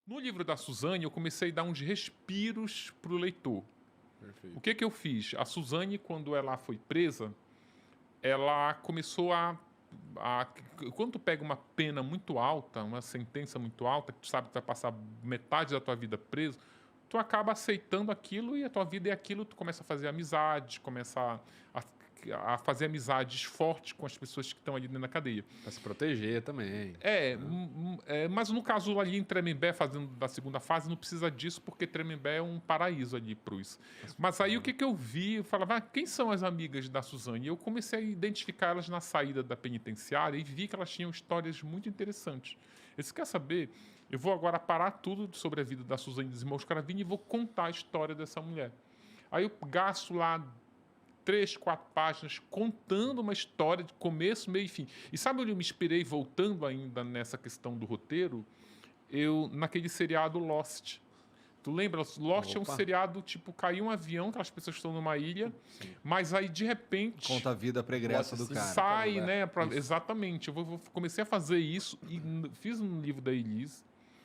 No livro da Suzane, eu comecei a dar uns respiros para o leitor. O Perfeito. que eu fiz? A Suzane, quando ela foi presa, ela começou a. Quando tu pega uma pena muito alta, uma sentença muito alta, que tu sabe que vai passar metade da tua vida preso, tu acaba aceitando aquilo e a tua vida é aquilo, tu começa a fazer amizade, começa a fazer amizades fortes com as pessoas que estão ali dentro da cadeia. Pra se proteger também, É, né. mas no caso ali em Tremembé, fazendo da segunda fase, não precisa disso, porque Tremembé é um paraíso ali pros. Mas aí o que eu vi, eu falava, quem são as amigas da Suzane? E eu comecei a identificar elas na saída da penitenciária e vi que elas tinham histórias muito interessantes. Eu disse, quer saber? Eu vou agora parar tudo sobre a vida da Suzane dos Irmãos Cravini e vou contar a história dessa mulher. Aí eu gasto lá 3, 4 páginas contando uma história de começo, meio e fim. E sabe onde eu me inspirei, voltando ainda nessa questão do roteiro? Naquele seriado Lost. Tu lembra? Lost é um Opa. seriado, tipo, caiu um avião, aquelas pessoas estão numa ilha, Sim. mas aí, de repente, Conta a vida pregressa do Bota cara. sai, lugar. né? Isso. Exatamente. Comecei a fazer isso e fiz no livro da Elise,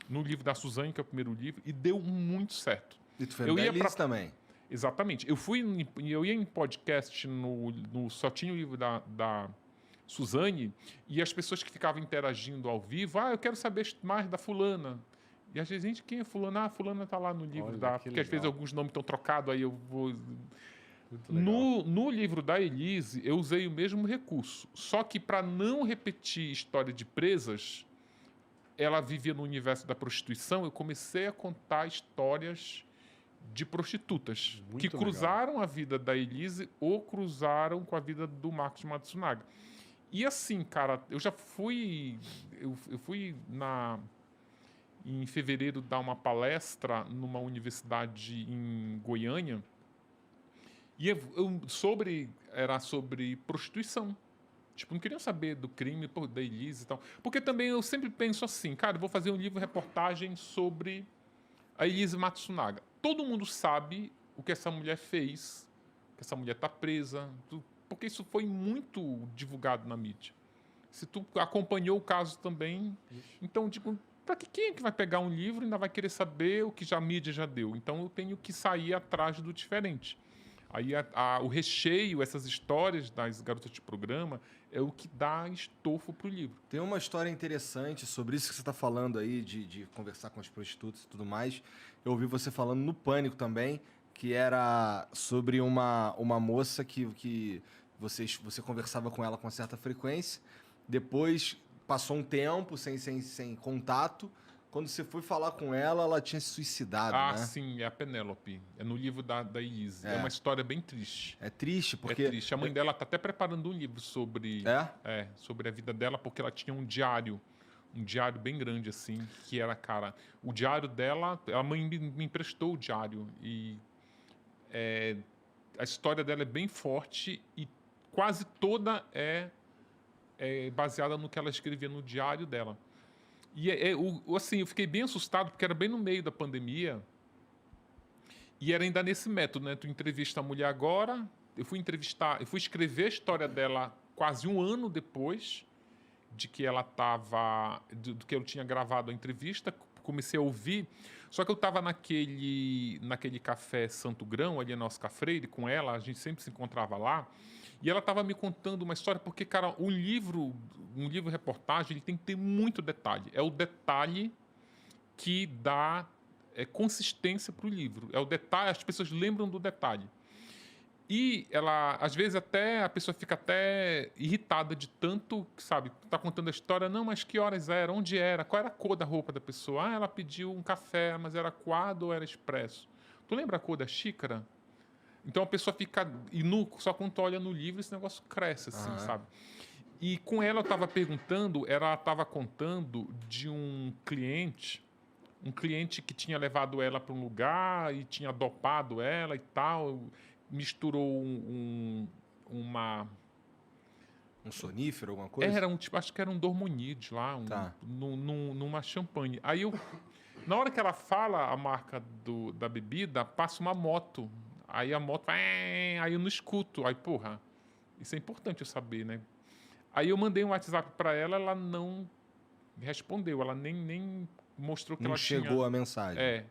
no livro da Suzane, que é o primeiro livro, e deu muito certo. E tu foi Eu no ia Belize pra- também. Exatamente. Eu ia em podcast só tinha o livro da Suzane e as pessoas que ficavam interagindo ao vivo, eu quero saber mais da fulana. E às vezes, gente, quem é fulana? fulana tá lá no livro Olha, da... que Porque às vezes legal. alguns nomes estão trocados, aí eu vou... Muito legal. No livro da Elise, eu usei o mesmo recurso. Só que para não repetir história de presas, ela vivia no universo da prostituição, eu comecei a contar histórias de prostitutas Muito que legal. cruzaram a vida da Elise ou cruzaram com a vida do Marcos Matsunaga. E assim, cara, eu já fui. Eu fui em fevereiro dar uma palestra numa universidade em Goiânia. E era sobre prostituição. Tipo, não queriam saber do crime da Elise e tal. Porque também eu sempre penso assim, cara, eu vou fazer um livro-reportagem sobre a Elise Matsunaga. Todo mundo sabe o que essa mulher fez, que essa mulher tá presa, porque isso foi muito divulgado na mídia. Se tu acompanhou o caso também, então, digo, quem é que vai pegar um livro e ainda vai querer saber o que a mídia já deu? Então eu tenho que sair atrás do diferente. Aí o recheio, essas histórias das garotas de programa, é o que dá estofo pro livro. Tem uma história interessante sobre isso que você está falando aí, de conversar com as prostitutas e tudo mais. Eu ouvi você falando no Pânico também, que era sobre uma moça que você conversava com ela com certa frequência. Depois passou um tempo sem contato. Quando você foi falar com ela, ela tinha se suicidado, né? Sim, é a Penélope. É no livro da Elise. É É. uma história bem triste. É triste, porque... É triste. A mãe dela tá até preparando um livro sobre... sobre a vida dela, porque ela tinha um diário bem grande, assim, que era, cara... O diário dela... A mãe me emprestou o diário. E a história dela é bem forte e quase toda é baseada no que ela escrevia no diário dela. E assim, eu fiquei bem assustado, porque era bem no meio da pandemia. E era ainda nesse método, né? Tu entrevista a mulher agora. Eu fui escrever a história dela quase um ano depois de que ela estava. Do que eu tinha gravado a entrevista. Comecei a ouvir. Só que eu estava naquele café Santo Grão, ali na Oscar Freire, com ela, a gente sempre se encontrava lá. E ela estava me contando uma história, porque, cara, um livro reportagem, ele tem que ter muito detalhe. É o detalhe que dá consistência para o livro. É o detalhe, as pessoas lembram do detalhe. E ela, às vezes, até a pessoa fica até irritada de tanto, sabe, tá contando a história, não, mas que horas era, onde era, qual era a cor da roupa da pessoa? Ela pediu um café, mas era coado ou era expresso? Tu lembra a cor da xícara? Então a pessoa fica. Só quando tu olha no livro, esse negócio cresce, assim, sabe? E com ela eu estava perguntando, ela estava contando de um cliente que tinha levado ela para um lugar e tinha dopado ela e tal, misturou uma. Um sonífero, alguma coisa? Era acho que era um Dormonide lá, Tá. numa champanhe. Aí na hora que ela fala a marca da bebida, passa uma moto. Aí a moto vai. Aí eu não escuto. Aí, porra, isso é importante eu saber, né? Aí eu mandei um WhatsApp para ela, ela não respondeu, ela nem mostrou que não ela tinha... Não chegou a mensagem.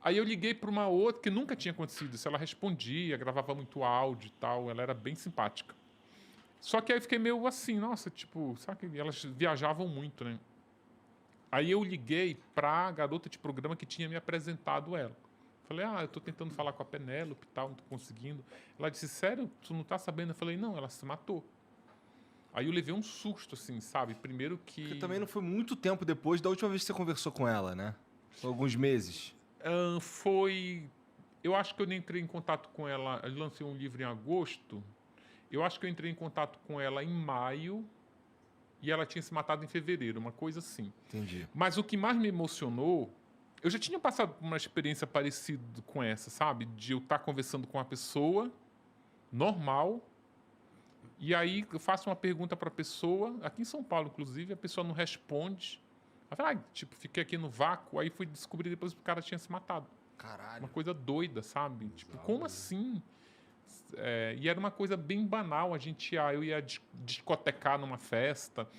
Aí eu liguei para uma outra que nunca tinha acontecido isso. Ela respondia, gravava muito áudio e tal. Ela era bem simpática. Só que aí eu fiquei meio assim, nossa, tipo... Sabe que elas viajavam muito, né? Aí eu liguei para a garota de programa que tinha me apresentado ela. Falei, eu tô tentando falar com a Penélope e tal, não tô conseguindo. Ela disse, sério? Tu não tá sabendo? Eu falei, não, ela se matou. Aí eu levei um susto, assim, sabe? Primeiro que... Porque também não foi muito tempo depois da última vez que você conversou com ela, né? Alguns meses. Foi... Eu acho que eu entrei em contato com ela... Eu lancei um livro em agosto. Eu acho que eu entrei em contato com ela em maio. E ela tinha se matado em fevereiro, uma coisa assim. Entendi. Mas o que mais me emocionou... Eu já tinha passado por uma experiência parecida com essa, sabe? De eu estar conversando com uma pessoa normal, e aí eu faço uma pergunta para a pessoa, aqui em São Paulo, inclusive, a pessoa não responde. Eu falei, fiquei aqui no vácuo, aí fui descobrir depois que o cara tinha se matado. Caralho. Uma coisa doida, sabe? Tipo, como assim? E era uma coisa bem banal, eu ia discotecar numa festa...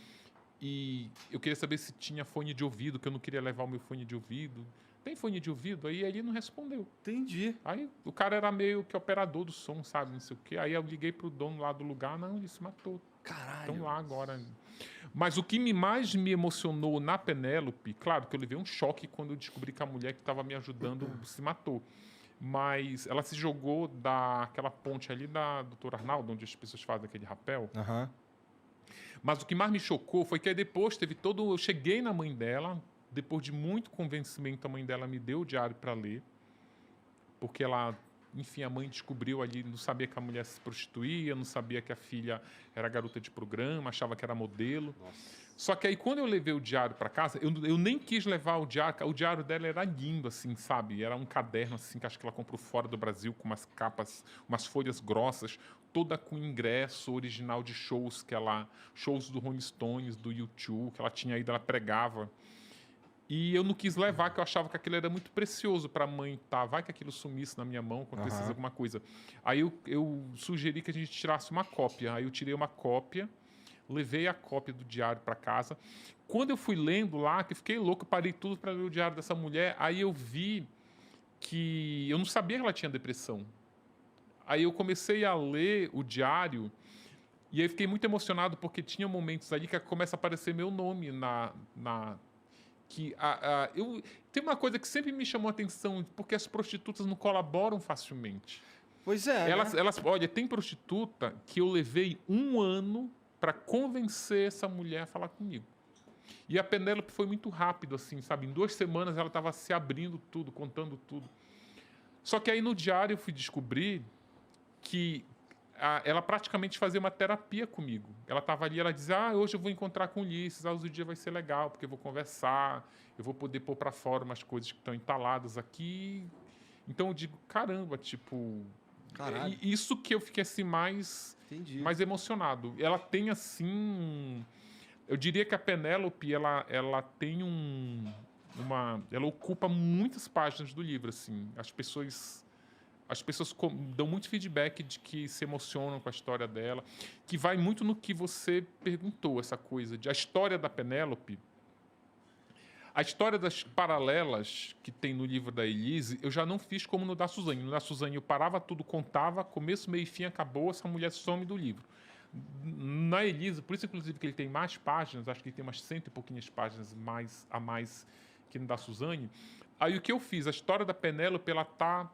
E eu queria saber se tinha fone de ouvido, que eu não queria levar o meu fone de ouvido. Tem fone de ouvido? Aí ele não respondeu. Entendi. Aí o cara era meio que operador do som, sabe? Não sei o quê. Aí eu liguei pro dono lá do lugar, não, ele se matou. Caralho. Estão lá agora. Mas o que mais me emocionou na Penélope, claro que eu levei um choque quando eu descobri que a mulher que estava me ajudando se matou. Mas ela se jogou daquela ponte ali da Doutor Arnaldo, onde as pessoas fazem aquele rapel. Aham. Mas o que mais me chocou foi que aí depois teve todo... Eu cheguei na mãe dela, depois de muito convencimento, a mãe dela me deu o diário para ler, porque ela, enfim, a mãe descobriu ali, não sabia que a mulher se prostituía, não sabia que a filha era garota de programa, achava que era modelo. Nossa. Só que aí quando eu levei o diário para casa, eu nem quis levar o diário dela era lindo, assim, sabe? Era um caderno, assim, que acho que ela comprou fora do Brasil, com umas capas, umas folhas grossas, toda com ingresso original de shows shows do Rolling Stones, do U2, que ela tinha ido, ela pregava. E eu não quis levar, que eu achava que aquilo era muito precioso para a mãe, tá? Vai que aquilo sumisse na minha mão, acontecesse alguma coisa. Aí eu sugeri que a gente tirasse uma cópia. Aí eu tirei uma cópia, levei a cópia do diário para casa. Quando eu fui lendo lá, que eu fiquei louco, eu parei tudo para ler o diário dessa mulher, aí eu vi que eu não sabia que ela tinha depressão. Aí eu comecei a ler o diário e aí fiquei muito emocionado porque tinha momentos ali que começa a aparecer meu nome tem uma coisa que sempre me chamou a atenção, porque as prostitutas não colaboram facilmente. Pois é. Olha, tem prostituta que eu levei 1 ano para convencer essa mulher a falar comigo. E a Penélope foi muito rápido, assim, sabe? Em 2 semanas ela estava se abrindo tudo, contando tudo. Só que aí no diário eu fui descobrir que ela praticamente fazia uma terapia comigo. Ela estava ali, ela dizia, hoje eu vou encontrar com o Ulisses, hoje o dia vai ser legal, porque eu vou conversar, eu vou poder pôr para fora umas coisas que estão entaladas aqui. Então eu digo, caramba, tipo... Caralho. Isso que eu fiquei assim mais emocionado. Ela tem assim... Eu diria que a Penélope, ela tem ela ocupa muitas páginas do livro, assim. As pessoas dão muito feedback de que se emocionam com a história dela, que vai muito no que você perguntou, essa coisa de a história da Penélope. A história das paralelas que tem no livro da Elise, eu já não fiz como no da Suzane. No da Suzane eu parava tudo, contava, começo, meio e fim, acabou, essa mulher some do livro. Na Elise, por isso inclusive que ele tem mais páginas, acho que ele tem umas 100 e pouquinhas páginas a mais que no da Suzane. Aí o que eu fiz? A história da Penélope, ela tá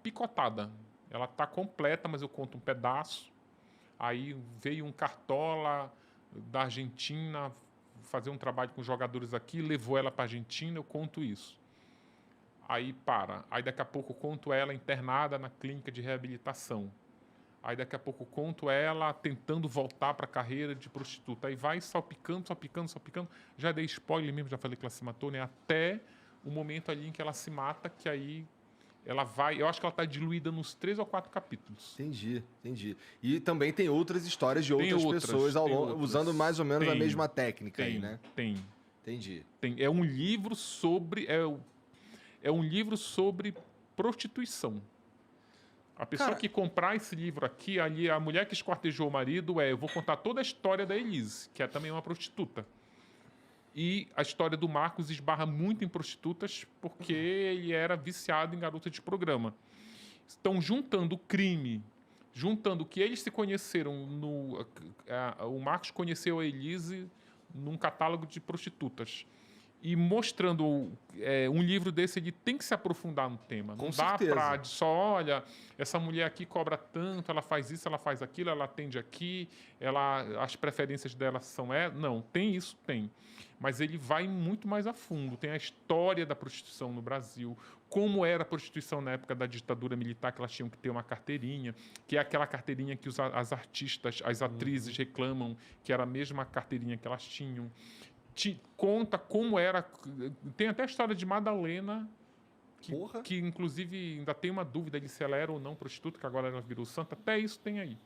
picotada. Ela tá completa, mas eu conto um pedaço. Aí veio um cartola da Argentina fazer um trabalho com jogadores aqui, levou ela para a Argentina, eu conto isso. Aí para. Aí daqui a pouco eu conto ela internada na clínica de reabilitação. Aí daqui a pouco eu conto ela tentando voltar para a carreira de prostituta. Aí vai salpicando. Já dei spoiler mesmo, já falei que ela se matou, né? Até o momento ali em que ela se mata, que aí ela vai... Eu acho que ela está diluída nos 3 ou 4 capítulos. Entendi. E também tem outras histórias de outras pessoas ao longo, usando mais ou menos a mesma técnica aí, né? Tem. Entendi. É um livro sobre... É um livro sobre prostituição. A pessoa que comprar esse livro aqui, ali, a mulher que esquartejou o marido, eu vou contar toda a história da Elise, que é também uma prostituta. E a história do Marcos esbarra muito em prostitutas porque ele era viciado em garota de programa. Estão juntando o crime, juntando que eles se conheceram o Marcos conheceu a Elise num catálogo de prostitutas. E mostrando um livro desse, ele tem que se aprofundar no tema. Com Não dá certeza. para só, olha, essa mulher aqui cobra tanto, ela faz isso, ela faz aquilo, ela atende aqui, as preferências dela são... Não, tem isso, tem. Mas ele vai muito mais a fundo. Tem a história da prostituição no Brasil, como era a prostituição na época da ditadura militar, que elas tinham que ter uma carteirinha, que é aquela carteirinha que as artistas, as atrizes reclamam, que era a mesma carteirinha que elas tinham. Te conta como era. Tem até a história de Madalena, que inclusive ainda tem uma dúvida de se ela era ou não prostituta, que agora ela virou santa. Até isso tem aí.